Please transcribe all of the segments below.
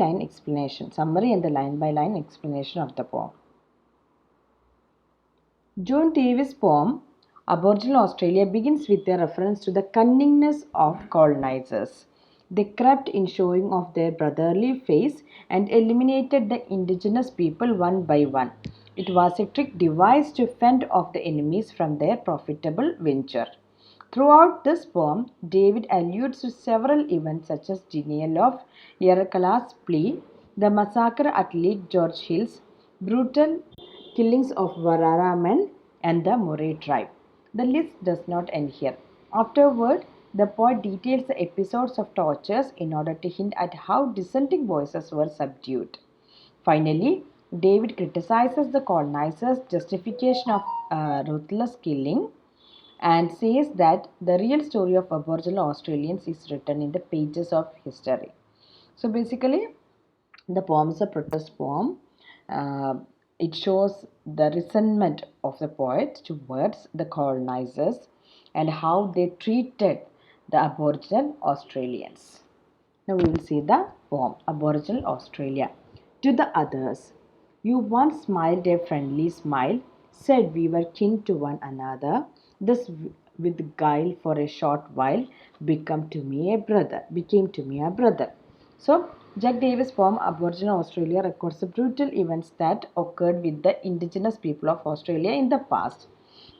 line explanation, summary and the line by line explanation of the poem. John Davis' poem Aboriginal Australia begins with a reference to the cunningness of colonizers. They crept in showing off their brotherly face and eliminated the indigenous people one by one. It was a trick devised to fend off the enemies from their profitable venture. Throughout this poem, David alludes to several events such as denial of Yerrakala's plea, the massacre at Lake George Hills, brutal killings of Warara men, and the Murray tribe. The list does not end here. Afterward, the poet details the episodes of tortures in order to hint at how dissenting voices were subdued. Finally, David criticizes the colonizers' justification of ruthless killing and says that the real story of Aboriginal Australians is written in the pages of history. So basically, the poem is a protest poem. Uh, it shows the resentment of the poet towards the colonizers and how they treated the Aboriginal Australians. Now we will see the poem Aboriginal Australia. To the others, you once smiled a friendly smile, said we were kin to one another. This with guile for a short while became to me a brother. So Jack Davis' poem Aboriginal Australia records the brutal events that occurred with the indigenous people of Australia in the past.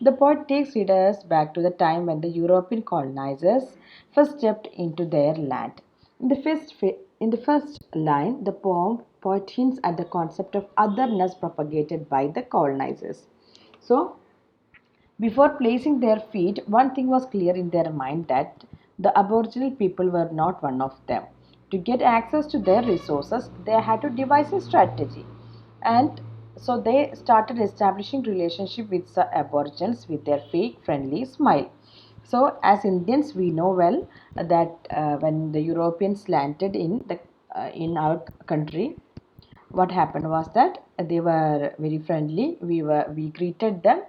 The poet takes readers back to the time when the European colonizers first stepped into their land. In the first line, the poet hints at the concept of otherness propagated by the colonizers. So, before placing their feet, one thing was clear in their mind that the Aboriginal people were not one of them. To get access to their resources, they had to devise a strategy. And so they started establishing relationship with the Aboriginals with their fake friendly smile. So as Indians, we know well that when the Europeans landed in our country, what happened was that they were very friendly. We greeted them.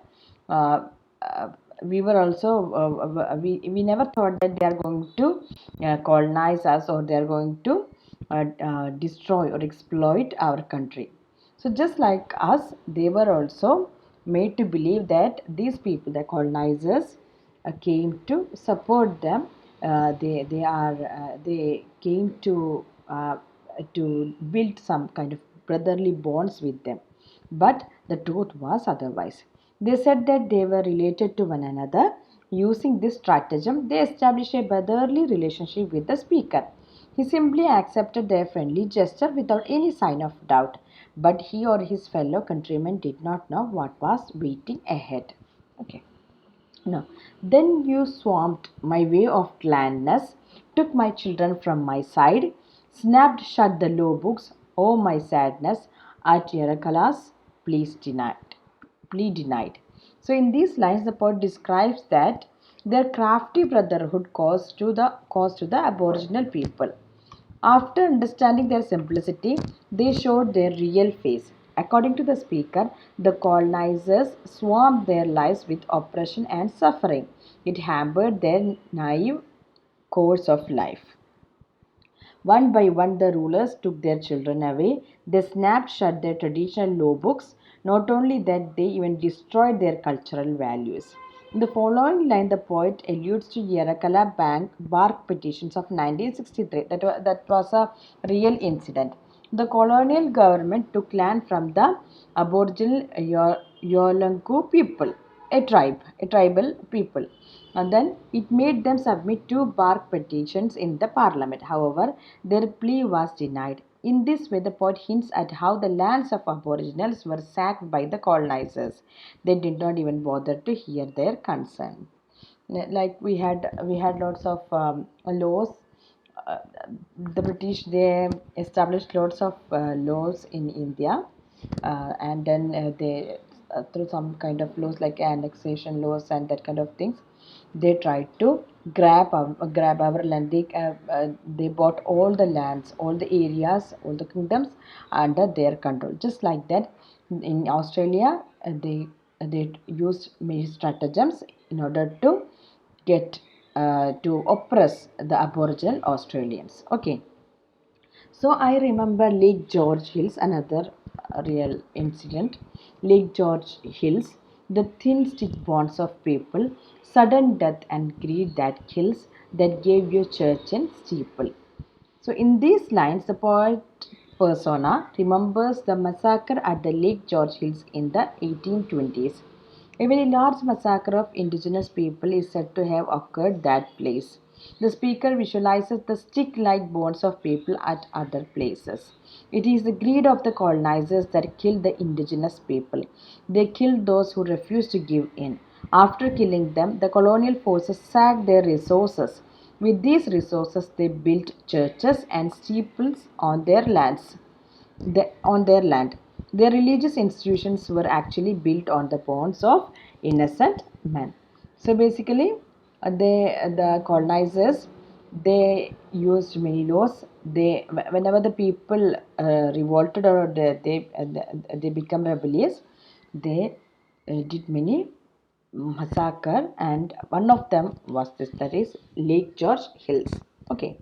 Uh, uh, we were also we never thought that they are going to colonize us or they are going to destroy or exploit our country. So just like us, they were also made to believe that these people, the colonizers, came to support them. They came to build some kind of brotherly bonds with them. But the truth was otherwise. They said that they were related to one another. Using this stratagem, they established a brotherly relationship with the speaker. He simply accepted their friendly gesture without any sign of doubt, but he or his fellow countrymen did not know what was waiting ahead. Okay. No. Then you swamped my way of gladness, took my children from my side, snapped shut the law books, oh my sadness, at Yerakalas, please denied. Plea denied. So in these lines, the poet describes that their crafty brotherhood caused to the Aboriginal people. After understanding their simplicity, they showed their real face. According to the speaker, the colonizers swamped their lives with oppression and suffering. It hampered their naive course of life. One by one, the rulers took their children away. They snapped shut their traditional law books. Not only that, they even destroyed their cultural values. In the following line, the poet alludes to Yerrakala Bank bark petitions of 1963. That was a real incident. The colonial government took land from the Aboriginal Yolanku people, a tribal people, and then it made them submit two bark petitions in the parliament. However, their plea was denied. In this way, the poet hints at how the lands of Aboriginals were sacked by the colonizers. They did not even bother to hear their concern. Like we had lots of laws. uh, the British, they established lots of laws in India, and then they through some kind of laws like annexation laws and that kind of things, they tried to grab our land. They bought all the lands, all the areas, all the kingdoms under their control. Just like that, in Australia, they used many stratagems in order to get to oppress the Aboriginal Australians. Okay. So I remember Lake George Hills, another real incident. Lake George Hills, the thin stitched bonds of people, sudden death and greed that kills, that gave you church and steeple. So in these lines, the poet persona remembers the massacre at the Lake George Hills in the 1820s. A very large massacre of indigenous people is said to have occurred that place. The speaker visualizes the stick-like bones of people at other places. It is the greed of the colonizers that killed the indigenous people. They killed those who refused to give in. After killing them, the colonial forces sacked their resources. With these resources, they built churches and steeples on their lands on their land. Their religious institutions were actually built on the bones of innocent men. So basically, the colonizers, they used many laws. They whenever the people revolted or they become rebellious, they did many massacre, and one of them was this, that is Lake George Hills. Okay.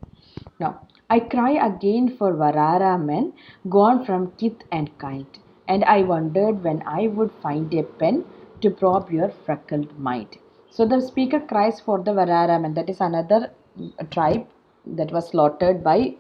Now, I cry again for Varara men gone from kith and kind, and I wondered when I would find a pen to prop your freckled mind. So the speaker cries for the Varara men, that is another tribe that was slaughtered by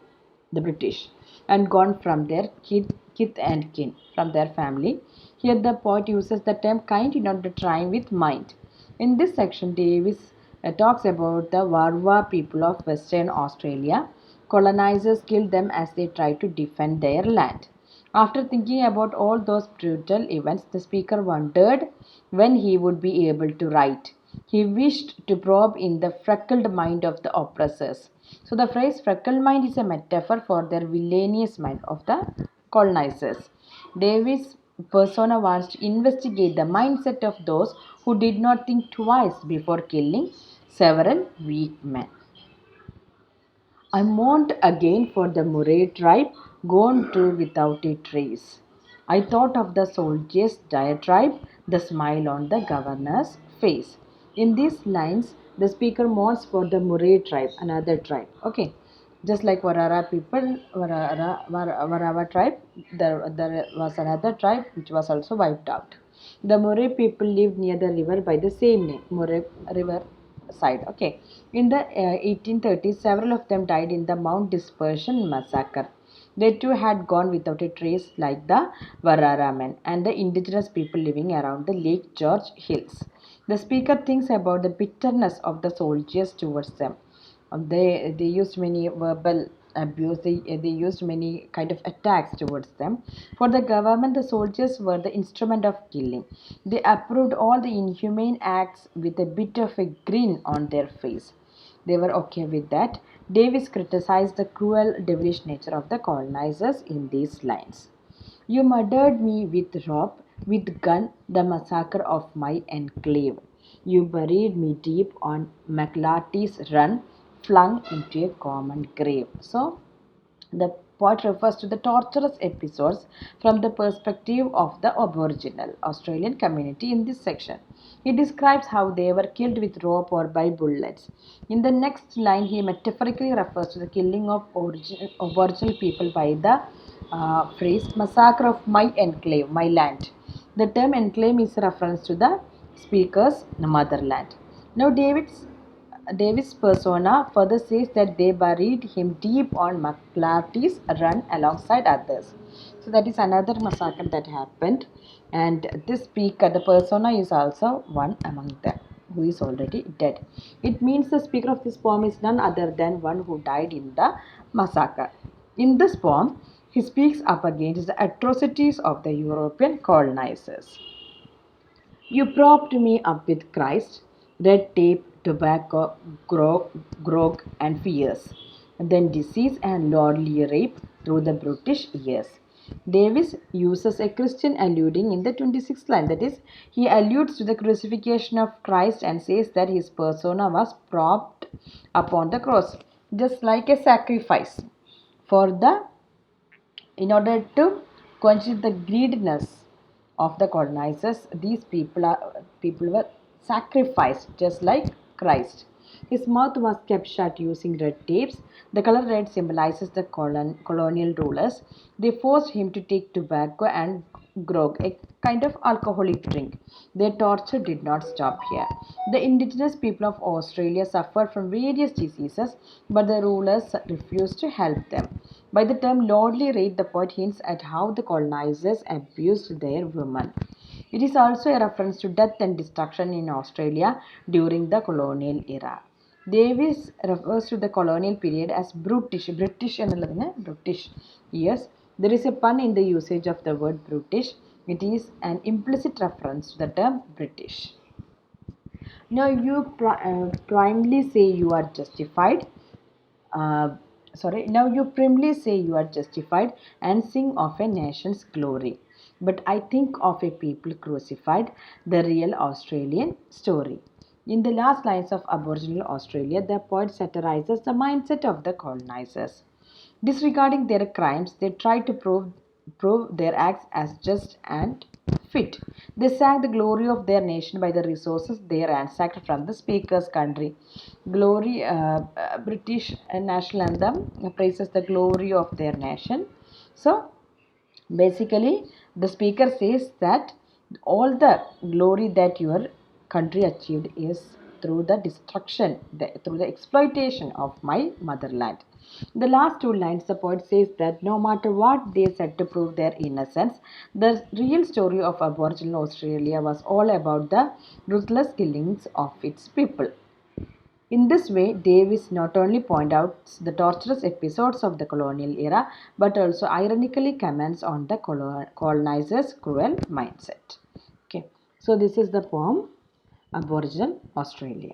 the British and gone from their kith and kin, from their family. Here the poet uses the term kind in order to trying with mind. In this section, Davis talks about the Warwa people of Western Australia. Colonizers killed them as they tried to defend their land. After thinking about all those brutal events, the speaker wondered when he would be able to write. He wished to probe in the freckled mind of the oppressors. So the phrase freckled mind is a metaphor for their villainous mind of the colonizers. Davis' persona wants to investigate the mindset of those who did not think twice before killing several weak men. I mourned again for the Murray tribe, gone too without a trace. I thought of the soldier's diatribe, the smile on the governor's face. In these lines, the speaker mourns for the Murray tribe, another tribe. Okay, just like Warara people, Warava tribe, there was another tribe which was also wiped out. The Murray people lived near the river by the same name, Murray River side. Okay, in the 1830s, several of them died in the Mount Dispersion massacre. They too had gone without a trace, like the Warara men and the indigenous people living around the Lake George Hills. The speaker thinks about the bitterness of the soldiers towards them. They used many verbal abuse. They used many kind of attacks towards them. For the government, the soldiers were the instrument of killing. They approved all the inhumane acts with a bit of a grin on their face. They were okay with that. Davis criticized the cruel, devilish nature of the colonizers in these lines. You murdered me with rope, with gun, the massacre of my enclave. You buried me deep on McLarty's run, flung into a common grave. So, the poet refers to the torturous episodes from the perspective of the Aboriginal Australian community in this section. He describes how they were killed with rope or by bullets. In the next line, he metaphorically refers to the killing of Aboriginal people by the phrase massacre of my enclave, my land. The term enclave is a reference to the speaker's motherland. Now, Davis' persona further says that they buried him deep on McClarty's run alongside others. So that is another massacre that happened, and this speaker, the persona, is also one among them who is already dead. It means the speaker of this poem is none other than one who died in the massacre. In this poem, he speaks up against the atrocities of the European colonizers. You propped me up with Christ, red tape, tobacco, grog, and fears, then disease and lordly rape through the brutish years. Davis uses a Christian alluding in the 26th line, that is, he alludes to the crucifixion of Christ and says that his persona was propped upon the cross, just like a sacrifice for the in order to quench the greediness of the colonizers. These people were sacrificed just like Christ. His mouth was kept shut using red tapes. The color red symbolizes the colonial rulers. They forced him to take tobacco and grog, a kind of alcoholic drink. Their torture did not stop here. The indigenous people of Australia suffered from various diseases, but the rulers refused to help them. By the term lordly rate, the poet hints at how the colonizers abused their women. It is also a reference to death and destruction in Australia during the colonial era. Davis refers to the colonial period as British എന്നുള്ളതിന് British. Yes, there is a pun in the usage of the word British. It is an implicit reference to the term British. Now you primely say you are justified. Uh, now you primly say you are justified and sing of a nation's glory. But I think of a people crucified, the real Australian story. In the last lines of Aboriginal Australia, the poet satirizes the mindset of the colonizers. Disregarding their crimes, they try to prove their acts as just and fit. They sang the glory of their nation by the resources they ransacked from the speaker's country. Glory, British national anthem praises the glory of their nation. So, basically, the speaker says that all the glory that your country achieved is through the destruction, through the exploitation of my motherland. The last two lines, the poet says that no matter what they said to prove their innocence, the real story of Aboriginal Australia was all about the ruthless killings of its people. In this way, Davis not only points out the torturous episodes of the colonial era, but also ironically comments on the colonizers' cruel mindset. Okay, so this is the poem Aboriginal Australia.